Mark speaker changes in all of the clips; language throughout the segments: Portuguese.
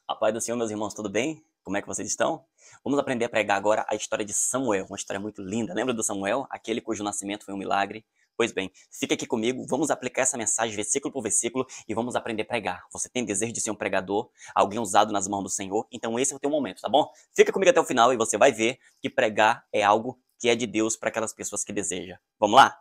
Speaker 1: A paz do Senhor, meus irmãos, tudo bem? Como é que vocês estão? Vamos aprender a pregar agora a história de Samuel, uma história muito linda. Lembra do Samuel, aquele cujo nascimento foi um milagre? Pois bem, fica aqui comigo, vamos aplicar essa mensagem versículo por versículo e vamos aprender a pregar. Você tem desejo de ser um pregador, alguém usado nas mãos do Senhor? Então esse é o teu momento, tá bom? Fica comigo até o final e você vai ver que pregar é algo que é de Deus para aquelas pessoas que desejam. Vamos lá?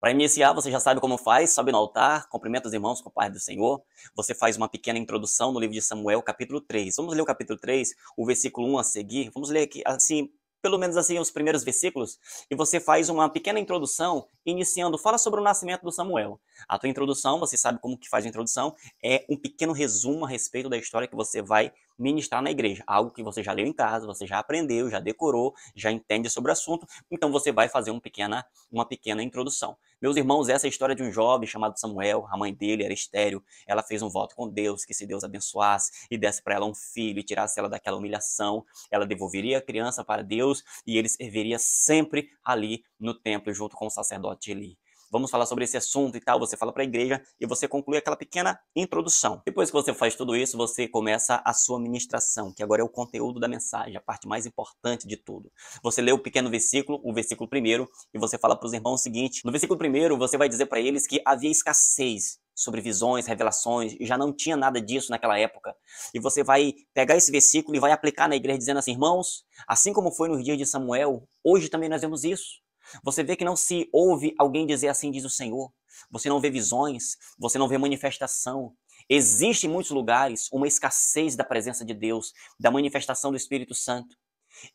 Speaker 1: Para iniciar, você já sabe como faz, sobe no altar, cumprimenta os irmãos com a paz do Senhor. Você faz uma pequena introdução no livro de Samuel, capítulo 3. Vamos ler o capítulo 3, o versículo 1 a seguir. Vamos ler aqui, assim, pelo menos assim, os primeiros versículos. E você faz uma pequena introdução, iniciando, fala sobre o nascimento do Samuel. A tua introdução, você sabe como que faz a introdução, é um pequeno resumo a respeito da história que você vai ministrar na igreja. Algo que você já leu em casa, você já aprendeu, já decorou, já entende sobre o assunto. Então você vai fazer uma pequena introdução. Meus irmãos, essa é a história de um jovem chamado Samuel. A mãe dele era estéril. Ela fez um voto com Deus, que se Deus abençoasse e desse para ela um filho e tirasse ela daquela humilhação, ela devolveria a criança para Deus e ele serviria sempre ali no templo junto com o sacerdote Eli. Vamos falar sobre esse assunto e tal, você fala para a igreja e você conclui aquela pequena introdução. Depois que você faz tudo isso, você começa a sua ministração, que agora é o conteúdo da mensagem, a parte mais importante de tudo. Você lê o pequeno versículo, o versículo primeiro, e você fala para os irmãos o seguinte: no versículo primeiro, você vai dizer para eles que havia escassez sobre visões, revelações, e já não tinha nada disso naquela época. E você vai pegar esse versículo e vai aplicar na igreja dizendo assim: irmãos, assim como foi nos dias de Samuel, hoje também nós vemos isso. Você vê que não se ouve alguém dizer assim diz o Senhor. Você não vê visões, você não vê manifestação. Existe em muitos lugares uma escassez da presença de Deus, da manifestação do Espírito Santo.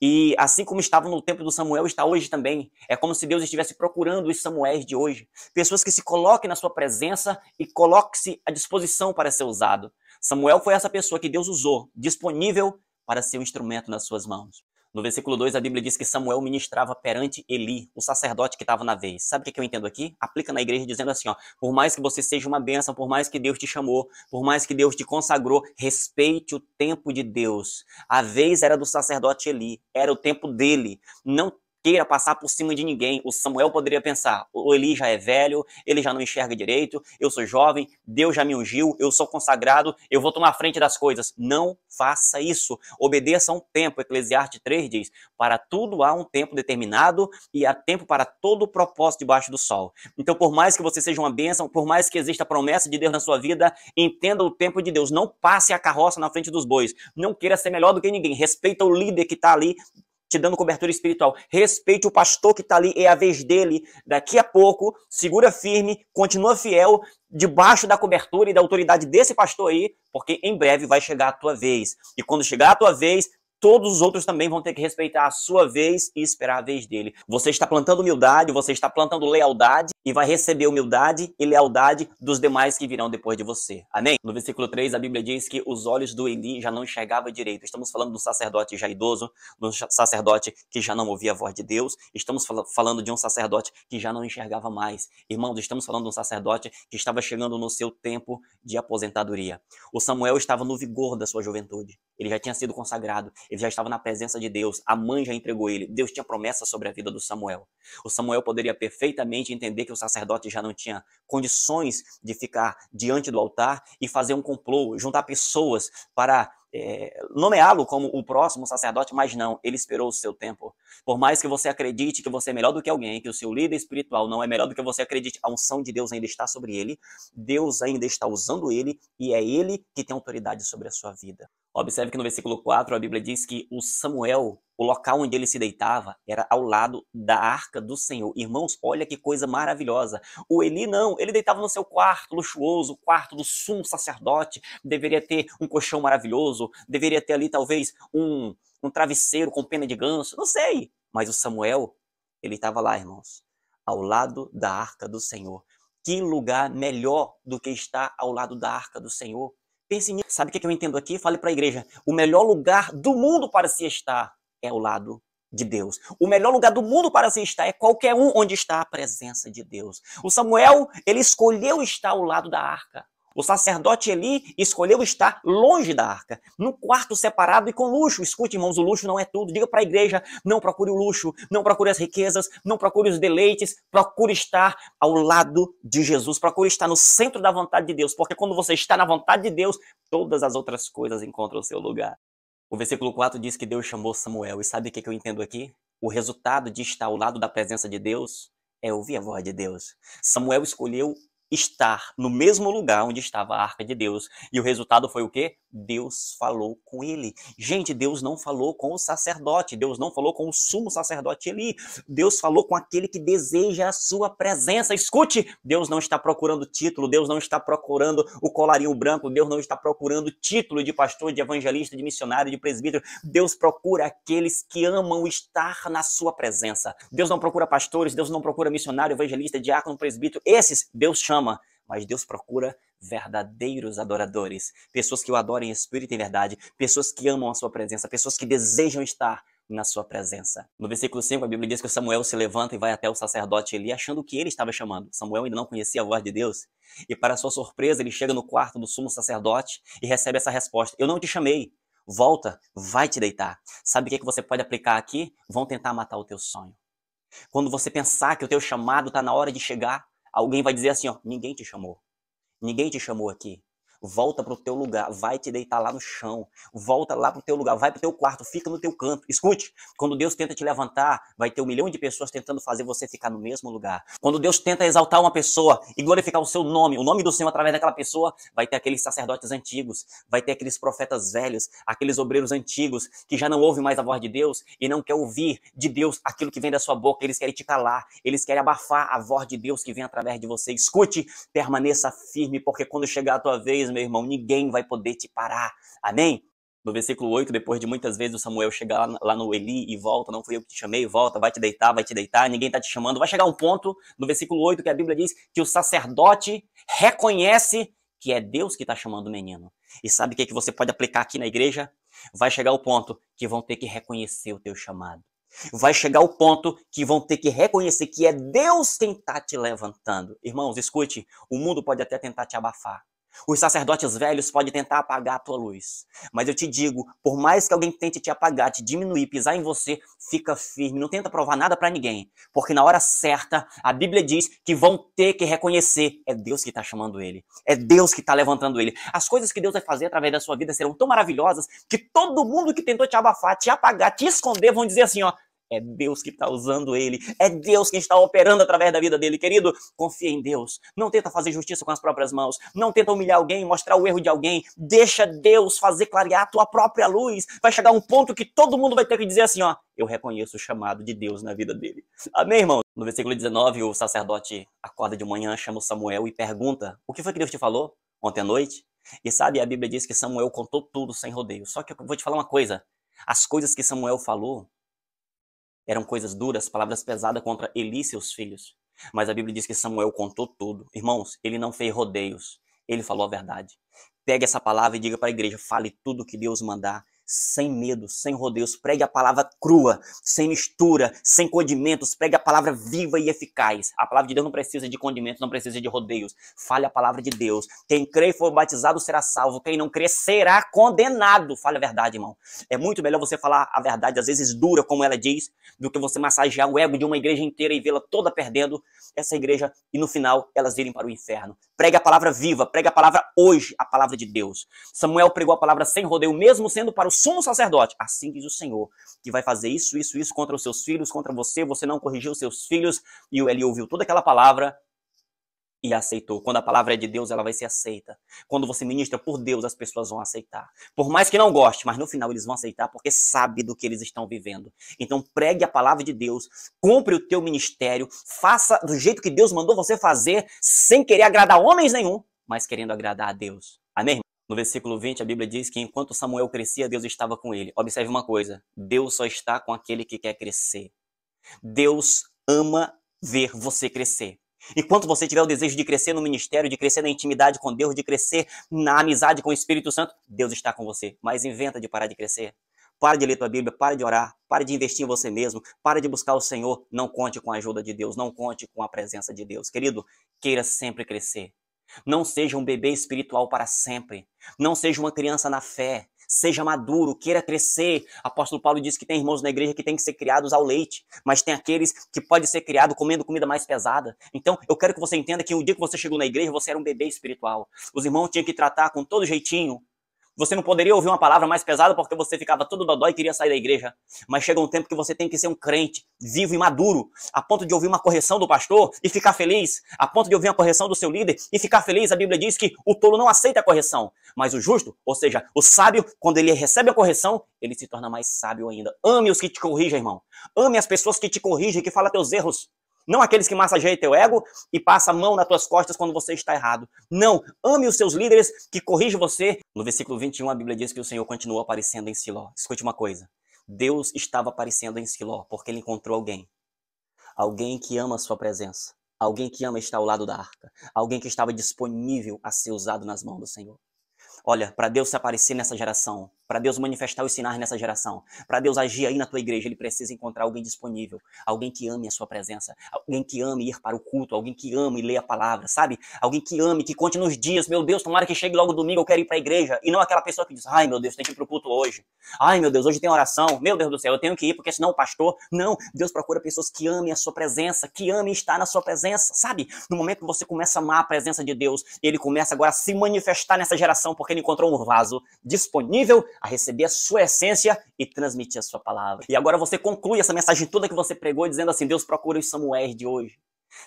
Speaker 1: E assim como estava no tempo do Samuel, está hoje também. É como se Deus estivesse procurando os Samuéis de hoje. Pessoas que se coloquem na sua presença e coloquem-se à disposição para ser usado. Samuel foi essa pessoa que Deus usou, disponível para ser um instrumento nas suas mãos. No versículo 2, a Bíblia diz que Samuel ministrava perante Eli, o sacerdote que estava na vez. Sabe o que eu entendo aqui? Aplica na igreja dizendo assim, ó: por mais que você seja uma bênção, por mais que Deus te chamou, por mais que Deus te consagrou, respeite o tempo de Deus. A vez era do sacerdote Eli, era o tempo dele. Não queira passar por cima de ninguém. O Samuel poderia pensar: o Eli já é velho, ele já não enxerga direito, eu sou jovem, Deus já me ungiu, eu sou consagrado, eu vou tomar frente das coisas. Não faça isso. Obedeça a um tempo. Eclesiastes 3 diz: para tudo há um tempo determinado e há tempo para todo o propósito debaixo do sol. Então, por mais que você seja uma bênção, por mais que exista a promessa de Deus na sua vida, entenda o tempo de Deus. Não passe a carroça na frente dos bois. Não queira ser melhor do que ninguém. Respeita o líder que está ali te dando cobertura espiritual. Respeite o pastor que está ali, é a vez dele. Daqui a pouco, segura firme, continua fiel, debaixo da cobertura e da autoridade desse pastor aí, porque em breve vai chegar a tua vez. E quando chegar a tua vez, todos os outros também vão ter que respeitar a sua vez e esperar a vez dele. Você está plantando humildade, você está plantando lealdade e vai receber humildade e lealdade dos demais que virão depois de você. Amém? No versículo 3, a Bíblia diz que os olhos do Eli já não enxergavam direito. Estamos falando do sacerdote já idoso, do sacerdote que já não ouvia a voz de Deus. Estamos falando de um sacerdote que já não enxergava mais. Irmãos, estamos falando de um sacerdote que estava chegando no seu tempo de aposentadoria. O Samuel estava no vigor da sua juventude. Ele já tinha sido consagrado. Ele já estava na presença de Deus, a mãe já entregou ele, Deus tinha promessa sobre a vida do Samuel. O Samuel poderia perfeitamente entender que o sacerdote já não tinha condições de ficar diante do altar e fazer um complô, juntar pessoas para nomeá-lo como o próximo sacerdote, mas não, ele esperou o seu tempo. Por mais que você acredite que você é melhor do que alguém, que o seu líder espiritual não é melhor do que você acredite, a unção de Deus ainda está sobre ele, Deus ainda está usando ele e é ele que tem autoridade sobre a sua vida. Observe que no versículo 4 a Bíblia diz que o Samuel, o local onde ele se deitava, era ao lado da arca do Senhor. Irmãos, olha que coisa maravilhosa. O Eli não, ele deitava no seu quarto luxuoso, o quarto do sumo sacerdote, deveria ter um colchão maravilhoso, deveria ter ali talvez um travesseiro com pena de ganso, não sei. Mas o Samuel, ele estava lá, irmãos, ao lado da arca do Senhor. Que lugar melhor do que estar ao lado da arca do Senhor? Pense nisso. Sabe o que eu entendo aqui? Fale para a igreja. O melhor lugar do mundo para se estar é ao lado de Deus. O melhor lugar do mundo para se estar é qualquer um onde está a presença de Deus. O Samuel, ele escolheu estar ao lado da arca. O sacerdote Eli escolheu estar longe da arca, num quarto separado e com luxo. Escute, irmãos, o luxo não é tudo. Diga para a igreja, não procure o luxo, não procure as riquezas, não procure os deleites, procure estar ao lado de Jesus, procure estar no centro da vontade de Deus, porque quando você está na vontade de Deus, todas as outras coisas encontram o seu lugar. O versículo 4 diz que Deus chamou Samuel, e sabe o que eu entendo aqui? O resultado de estar ao lado da presença de Deus é ouvir a voz de Deus. Samuel escolheu estar no mesmo lugar onde estava a arca de Deus. E o resultado foi o quê? Deus falou com ele. Gente, Deus não falou com o sacerdote, Deus não falou com o sumo sacerdote Eli. Deus falou com aquele que deseja a sua presença. Escute, Deus não está procurando título, Deus não está procurando o colarinho branco, Deus não está procurando título de pastor, de evangelista, de missionário, de presbítero. Deus procura aqueles que amam estar na sua presença. Deus não procura pastores, Deus não procura missionário, evangelista, diácono, presbítero. Esses Deus chama. Mas Deus procura verdadeiros adoradores, pessoas que o adorem em espírito e em verdade, pessoas que amam a sua presença, pessoas que desejam estar na sua presença. No versículo 5, a Bíblia diz que Samuel se levanta e vai até o sacerdote Eli, achando que ele estava chamando. Samuel ainda não conhecia a voz de Deus, e para sua surpresa, ele chega no quarto do sumo sacerdote e recebe essa resposta: eu não te chamei, volta, vai te deitar. Sabe o que você pode aplicar aqui? Vão tentar matar o teu sonho. Quando você pensar que o teu chamado está na hora de chegar, alguém vai dizer assim, ó, ninguém te chamou. Ninguém te chamou aqui. Volta para o teu lugar, vai te deitar lá no chão, volta lá para o teu lugar, vai para o teu quarto, fica no teu canto. Escute, quando Deus tenta te levantar, vai ter 1 milhão de pessoas tentando fazer você ficar no mesmo lugar. Quando Deus tenta exaltar uma pessoa e glorificar o nome do Senhor através daquela pessoa, vai ter aqueles sacerdotes antigos, vai ter aqueles profetas velhos, aqueles obreiros antigos que já não ouvem mais a voz de Deus e não quer ouvir de Deus aquilo que vem da sua boca. Eles querem te calar, eles querem abafar a voz de Deus que vem através de você. Escute, permaneça firme, porque quando chegar a tua vez, meu irmão, ninguém vai poder te parar. Amém? No versículo 8, depois de muitas vezes o Samuel chegar lá no Eli e volta, não fui eu que te chamei, volta, vai te deitar, ninguém tá te chamando. Vai chegar um ponto, no versículo 8, que a Bíblia diz que o sacerdote reconhece que é Deus que está chamando o menino. E sabe o que você pode aplicar aqui na igreja? Vai chegar o ponto que vão ter que reconhecer o teu chamado. Vai chegar o ponto que vão ter que reconhecer que é Deus quem está te levantando. Irmãos, escute, o mundo pode até tentar te abafar. Os sacerdotes velhos podem tentar apagar a tua luz. Mas eu te digo, por mais que alguém tente te apagar, te diminuir, pisar em você, fica firme. Não tenta provar nada para ninguém. Porque na hora certa, a Bíblia diz que vão ter que reconhecer. É Deus que está chamando ele. É Deus que está levantando ele. As coisas que Deus vai fazer através da sua vida serão tão maravilhosas que todo mundo que tentou te abafar, te apagar, te esconder, vão dizer assim, ó, é Deus que está usando ele. É Deus quem está operando através da vida dele. Querido, confia em Deus. Não tenta fazer justiça com as próprias mãos. Não tenta humilhar alguém, mostrar o erro de alguém. Deixa Deus fazer clarear a tua própria luz. Vai chegar um ponto que todo mundo vai ter que dizer assim, ó, eu reconheço o chamado de Deus na vida dele. Amém, irmão? No versículo 19, o sacerdote acorda de manhã, chama o Samuel e pergunta, o que foi que Deus te falou ontem à noite? E sabe, a Bíblia diz que Samuel contou tudo sem rodeio. Só que eu vou te falar uma coisa. As coisas que Samuel falou eram coisas duras, palavras pesadas contra Eli e seus filhos. Mas a Bíblia diz que Samuel contou tudo. Irmãos, ele não fez rodeios. Ele falou a verdade. Pegue essa palavra e diga para a igreja, fale tudo que Deus mandar, sem medo, sem rodeios. Pregue a palavra crua, sem mistura, sem condimentos. Pregue a palavra viva e eficaz. A palavra de Deus não precisa de condimentos, não precisa de rodeios. Fale a palavra de Deus. Quem crê e for batizado será salvo. Quem não crê será condenado. Fale a verdade, irmão. É muito melhor você falar a verdade, às vezes dura, como ela diz, do que você massagear o ego de uma igreja inteira e vê-la toda perdendo essa igreja e no final elas irem para o inferno. Pregue a palavra viva, pregue a palavra hoje, a palavra de Deus. Samuel pregou a palavra sem rodeio, mesmo sendo para o sumo sacerdote. Assim diz o Senhor, que vai fazer isso contra os seus filhos, contra você. Você não corrigiu os seus filhos. E ele ouviu toda aquela palavra e aceitou. Quando a palavra é de Deus, ela vai ser aceita. Quando você ministra por Deus, as pessoas vão aceitar. Por mais que não goste, mas no final eles vão aceitar porque sabe do que eles estão vivendo. Então pregue a palavra de Deus, cumpre o teu ministério, faça do jeito que Deus mandou você fazer, sem querer agradar homens nenhum, mas querendo agradar a Deus. Amém? No versículo 20, a Bíblia diz que enquanto Samuel crescia, Deus estava com ele. Observe uma coisa, Deus só está com aquele que quer crescer. Deus ama ver você crescer. Enquanto você tiver o desejo de crescer no ministério, de crescer na intimidade com Deus, de crescer na amizade com o Espírito Santo, Deus está com você. Mas inventa de parar de crescer. Para de ler tua Bíblia, para de orar, para de investir em você mesmo, para de buscar o Senhor. Não conte com a ajuda de Deus, não conte com a presença de Deus. Querido, queira sempre crescer. Não seja um bebê espiritual para sempre. Não seja uma criança na fé. Seja maduro, queira crescer. Apóstolo Paulo diz que tem irmãos na igreja que têm que ser criados ao leite, mas tem aqueles que podem ser criados comendo comida mais pesada. Então, eu quero que você entenda que o dia que você chegou na igreja, você era um bebê espiritual. Os irmãos tinham que tratar com todo jeitinho. Você não poderia ouvir uma palavra mais pesada porque você ficava todo dodói e queria sair da igreja. Mas chega um tempo que você tem que ser um crente, vivo e maduro, a ponto de ouvir uma correção do pastor e ficar feliz, a ponto de ouvir uma correção do seu líder e ficar feliz. A Bíblia diz que o tolo não aceita a correção, mas o justo, ou seja, o sábio, quando ele recebe a correção, ele se torna mais sábio ainda. Ame os que te corrigem, irmão. Ame as pessoas que te corrigem, que falam teus erros. Não aqueles que massageiam teu ego e passam a mão nas tuas costas quando você está errado. Não, ame os seus líderes que corrigem você. No versículo 21, a Bíblia diz que o Senhor continuou aparecendo em Siló. Escute uma coisa. Deus estava aparecendo em Siló porque ele encontrou alguém. Alguém que ama a sua presença. Alguém que ama estar ao lado da arca. Alguém que estava disponível a ser usado nas mãos do Senhor. Olha, para Deus se aparecer nessa geração, para Deus manifestar os sinais nessa geração, para Deus agir aí na tua igreja, ele precisa encontrar alguém disponível, alguém que ame a sua presença, alguém que ame ir para o culto, alguém que ame ler a palavra, sabe? Alguém que ame, que conte nos dias, meu Deus, tomara que chegue logo domingo, eu quero ir para a igreja, e não aquela pessoa que diz, ai meu Deus, tem que ir para o culto hoje, ai meu Deus, hoje tem oração, meu Deus do céu, eu tenho que ir porque senão o pastor, não, Deus procura pessoas que amem a sua presença, que amem estar na sua presença, sabe? No momento que você começa a amar a presença de Deus, ele começa agora a se manifestar nessa geração, porque ele encontrou um vaso disponível a receber a sua essência e transmitir a sua palavra. E agora você conclui essa mensagem toda que você pregou dizendo assim, Deus procura os Samuéis de hoje.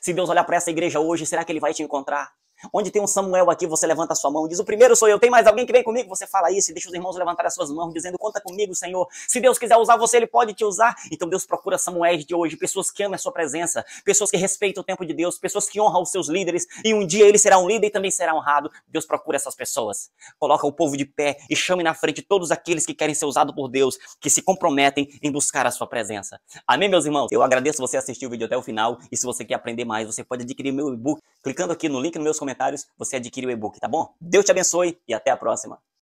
Speaker 1: Se Deus olhar para essa igreja hoje, será que ele vai te encontrar? Onde tem um Samuel aqui, você levanta a sua mão e diz, o primeiro sou eu, tem mais alguém que vem comigo? Você fala isso e deixa os irmãos levantar as suas mãos, dizendo, conta comigo, Senhor. Se Deus quiser usar você, ele pode te usar. Então Deus procura Samuéis de hoje, pessoas que amam a sua presença, pessoas que respeitam o tempo de Deus, pessoas que honram os seus líderes, e um dia ele será um líder e também será honrado. Deus procura essas pessoas. Coloca o povo de pé e chame na frente todos aqueles que querem ser usados por Deus, que se comprometem em buscar a sua presença. Amém, meus irmãos? Eu agradeço você assistir o vídeo até o final, e se você quer aprender mais, você pode adquirir meu e-book. Clicando aqui no link nos meus comentários, você adquire o e-book, tá bom? Deus te abençoe e até a próxima.